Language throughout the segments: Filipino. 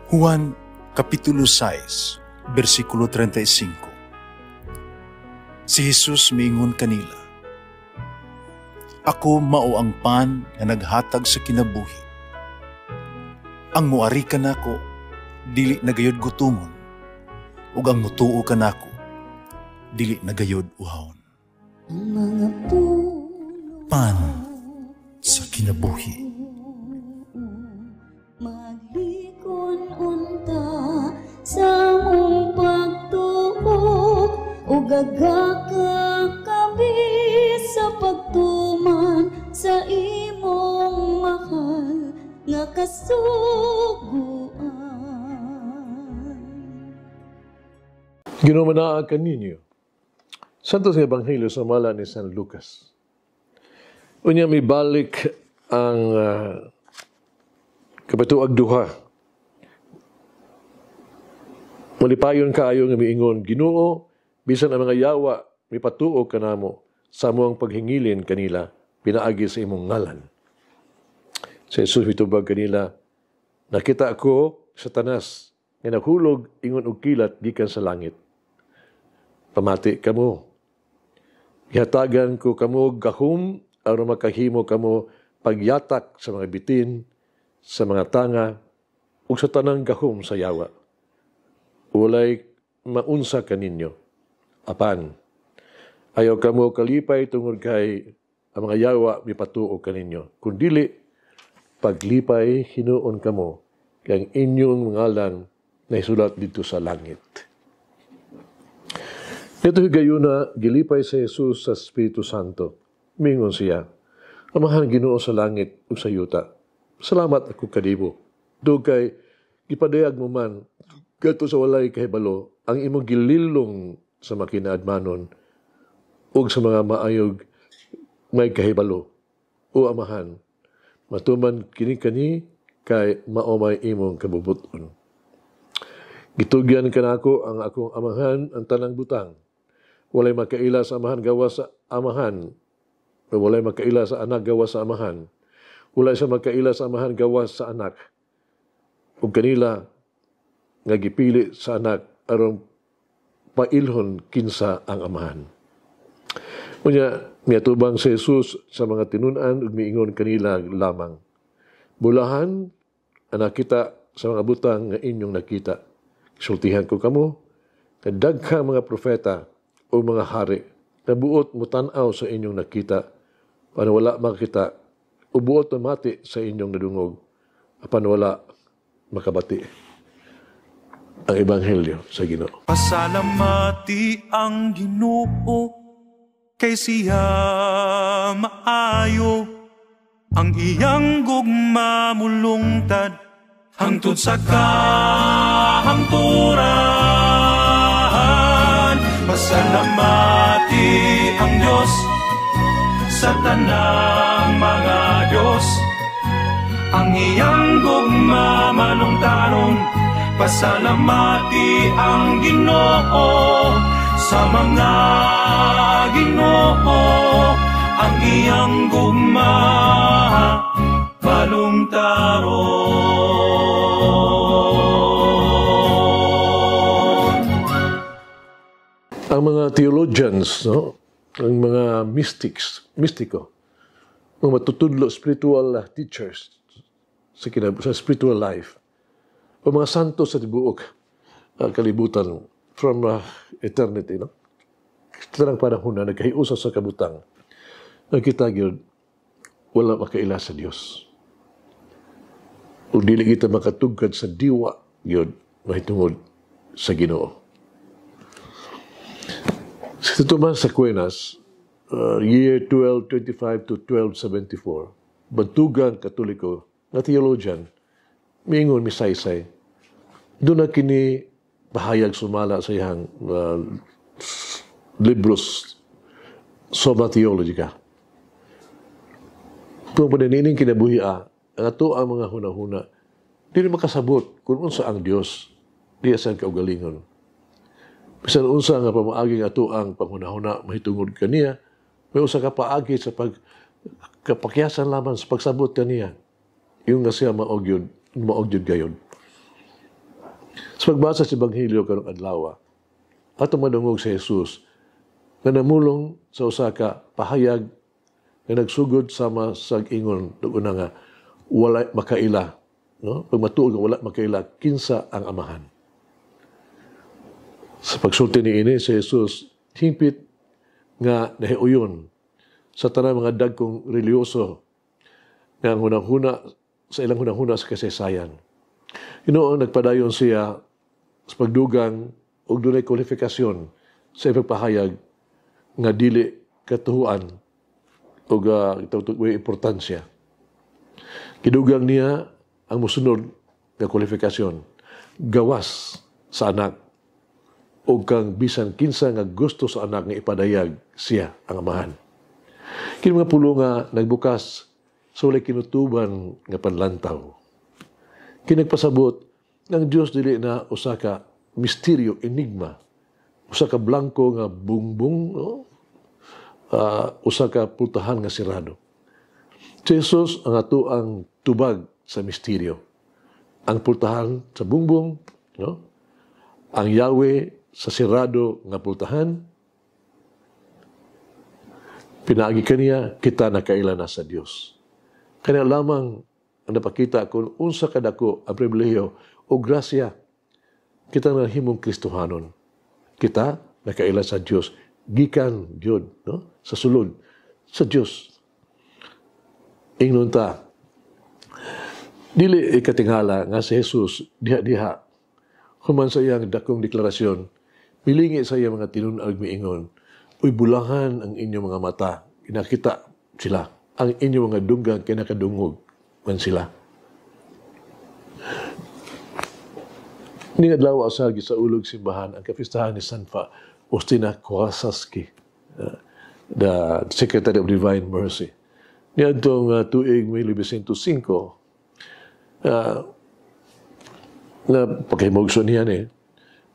Juan Kapitulo 6, versikulo 35. Si Jesus miingon kanila, Ako mao ang pan nga naghatag sa kinabuhi. Ang muari kanako, dili nagayod gutumon, ug ang mutuo kanako, dili nagayod uhawon. Pan sa kinabuhi. Maglikon unta sa mong pagtuo, ug gagaka kami sa pagtuman sa imong mahal nga kasuguan. Ginumanaan ninyo. Santos nga Ebanghelyo sa mala ni San Lucas. Unya may balik ang kapatuag duha. Malipayon kaayo nga miingon, Ginoo, bisan ang mga yawa, may patuo kanamo sa among paghingilin kanila, pinaagi sa imong ngalan. Sa Jesus mitubag kanila, nakita ako sa tanas, nga naghulog ingon og kilat gikan sa langit. Pamati kamo. Ihatagan ko kamo gahom aron makahimo kamo pagyatak sa mga bitin, sa mga tanga, ug sa tanang gahom sa yawa. Walay maunsa kaninyo. Apan, ayaw kamo kalipay tungod kay ang mga yawa mipatuo kaninyo. Kung dili, paglipay hinuon kamo kay ang inyong ngalan na isulat dito sa langit. Ito higayuna, gilipay sa Jesus sa Espiritu Santo. Mingon siya, Amahan Ginoo sa langit ug sa yuta. Salamat ako kanibo. Dugay, gipadayag mo man, gato sa walay kahibalo, ang imong gililong sa makinaadmanon ug sa mga maayog may kahibalo. O Amahan, matuman kini-kani kay maomay imong kabubuton. Gitugyan kanako ang akong amahan ang tanang butang. Walay makaila sa amahan gawa sa amahan. Walay makaila sa anak gawa sa amahan. Walay sa makaila sa amahan gawa sa anak. Ug kanila nga gipili sa anak aron pailhon kinsa ang amahan. Unya miatubang si Jesus sa mga tinun-an ug miingon kanila lamang. Bulahan anak kita sa mga butang nga inyong nakita. Sultihan ko kamo kadagha mga propeta o mga hari na buot mutanaw sa inyong nakita para wala makita o buot na mati sa inyong nadungog apan wala makabati. Ang Ebanghelyo sa Ginoo. Pasalamati ang Ginoo kay siya maayo ang iyang gugma mulungtad hangtod sa kahangturan. Pasalamati ang Diyos sa tanang mga Diyos, ang iyang gugma malungtaron. Pasalamati ang Ginoo sa mga Ginoo, ang iyang gugma malungtaron. Ang mga theologians, no? Ang mga mistiko, mga matutudlo spiritual teachers sa spiritual life, o mga santo sa tibuok kalibutan from eternity, no? Tarang panahon na nagkahiusa sa kabutang, nakita yun, wala makaila sa Diyos. O dili kita makatugkad sa diwa yun, mahitungod sa Ginoo. Si Tomas Aquinas, year 1225 to 1274, bantugang Katoliko na theologian, miingon misaysay, doon na kini pahayag sumala sa iyang libros Soma Theologica. Kung paninining kinabuhi ang ato ang mga hunahuna, hindi makasabot kung unsa ang Diyos, di asan kaugalingon. Bisan unsa nga pamaaging ato ang panghunahuna mahitungod kaniya, may usa ka paagi sa kapakyasan lamang sa pagsabot kaniya. Yung nga siya maogyod gayon. Sa pagbasa sa Ebanghelyo karong adlaw, ato madungog sa Jesus nga namulong sa usa ka pahayag nga nagsugod sama sa ingon una nga wala makaila, no? Pag matuog nga wala makaila kinsa ang amahan. Sa pagsulti niini si Jesus hingpit nga nahiuyon sa tanang mga dagkong reliyoso nga hunahuna sa ilang hunahuna sa kasaysayan. Hinuon nagpadayon siya sa pagdugang og dunay kwalifikasyon sa ipagpahayag nga dili katuhuan o may importansya. Kidugang niya ang musunod nga kwalifikasyon, gawas sa anak o kang bisan kinsa nga gusto sa anak nga ipadayag siya ang amahan. Kini mga pulo nga nagbukas sa walay kinutuban nga panlantaw. Kinagpasabot ng Diyos dili na usa ka misteryo, enigma, usa ka blanco nga bungbong, no? Usa ka pultahan nga sirado. Si Jesus ang ato ang tubag sa misteryo. Ang pultahan sa bungbong, no? Ang Yahweh sa sirado nga pultahan. Pinaagi kaniya, kita nakaila na sa Dios. Kaya lamang ang napakita kung unsa kadako ang pribilehiyo o grasya, kita na himong Kristohanon. Kita nakaila sa Dios. Gikan Dios, no? Sa sulod sa Dios. Ingnon ta, dili ikatingala nga si Jesus diha-diha human sa iyang dakong deklarasyon, milingi sa iyang mga tinunag miingon, uy bulahan ang inyong mga mata, kinakita sila, ang inyong mga dunggang kinakadungog man sila. Ning adlaw asagi sa ulog simbahan ang kapistahan ni San Faustina Kowalski, the Secretary of Divine Mercy. Niadtong tuig 1905, na pagkahimogso niya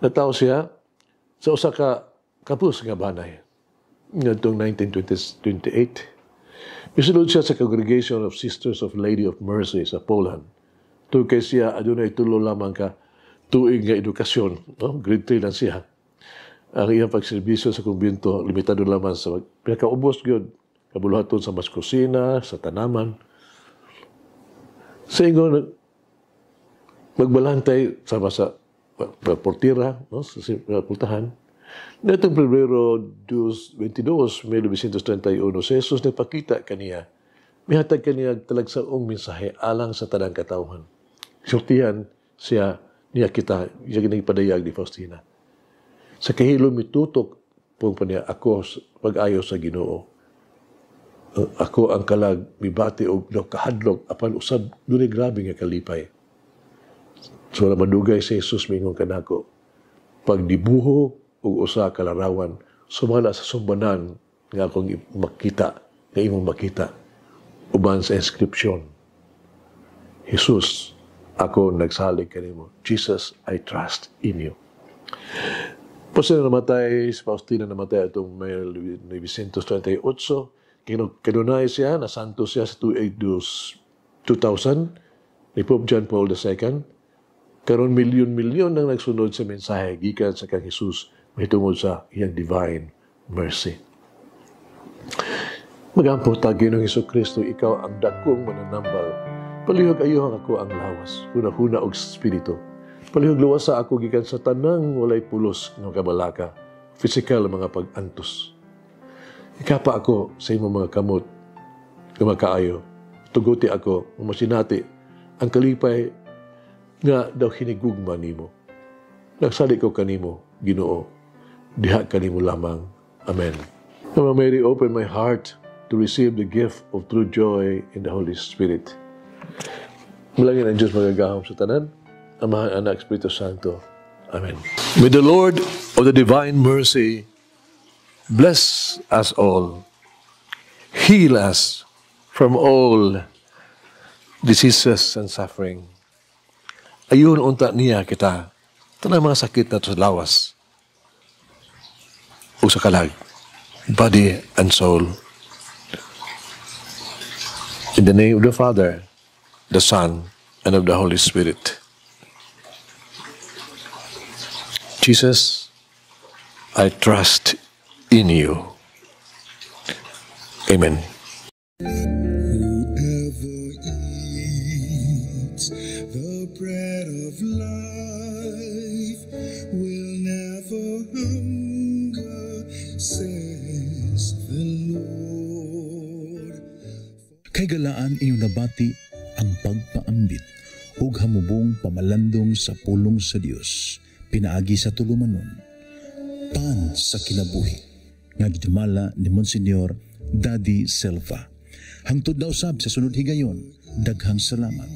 nataw siya sa usa ka kapus nga banay. Niadtong 1928, misulod siya sa Congregation of Sisters of Lady of Mercy sa Poland. Kay siya adunay tulo lamang ka tuig nga edukasyon, no? Grade 3 lang siya. Ang iyang pagserbisyo sa kumbento, limitado lamang sa pinakaubos gyud kabuluhaton sa mas kusina, sa tanaman. Sa ingon, magbalantay sama sa portira, no? Sa pultahan. Netong Pebrero 22, 1931, si Jesus nagpakita kaniya. Mihatag kaniya talagsaong mensahe alang sa tanang katawhan. Sultihan siya niya kita, siya ginagpadayag ni Faustina. Sa kahilo mitutok po pa niya, ako pag-ayo sa Ginoo. Ako ang kalag, mibati o kahadlok, apan usab, dunay grabe nga kalipay. So na madugay si Jesus mingon kanako, pagdibuho o usa kalarawan, sumala sa sumbanan nga akong makita, nga imong makita, uban sa inscription. Jesus, ako nagsalig kanimo. Jesus, I trust in you. Pwede na namatay, si Faustina namatay itong 1938. Kanunay siya, nasanto siya sa 2000 ni Pope John Paul II. Karon milyon-milyon nang nagsunod sa mensahe gikan sa kang Jesus mahitungod sa iyang divine mercy. Magampo ta Ginoong Hesukristo, ikaw ang dakong mananambal. Palihog ayohang ako ang lawas, hunahuna og spirito. Palihog luwas sa ako gikan sa tanang walay pulos ng kabalaka, physical mga pag-antos. Ikapa ako sa imong mga kamot, kumakaayo. Tuguti ako, masinati, ang kalipay nga daw hinigugma nimo. Nagsali ko kanimo, Ginoo. Diha kanimo lamang. Amen. Mama Mary, open my heart to receive the gift of true joy in the Holy Spirit. Malangin ang Diyos magagahom sa tanan, Amahan, Anak, Espiritu Santo. Amen. May the Lord of the divine mercy bless us all, heal us from all diseases and suffering. Ayun unta niya kita, tanang mga sakit na sa lawas o sa kalag, body and soul. In the name of the Father, the Son, and of the Holy Spirit. Jesus, I trust in you. Amen. Whoever eats the bread of life will never hunger, says the Lord. Kay galaan inyong nabati ang pagpaambit ug hamubong pamalandong sa pulong sa Dios pinaagi sa tulumanon. Pan sa kinabuhi nga gidumala ni Monsignor Daddy Selva. Hangtod daw sab sa sunod higayon, daghang salamat.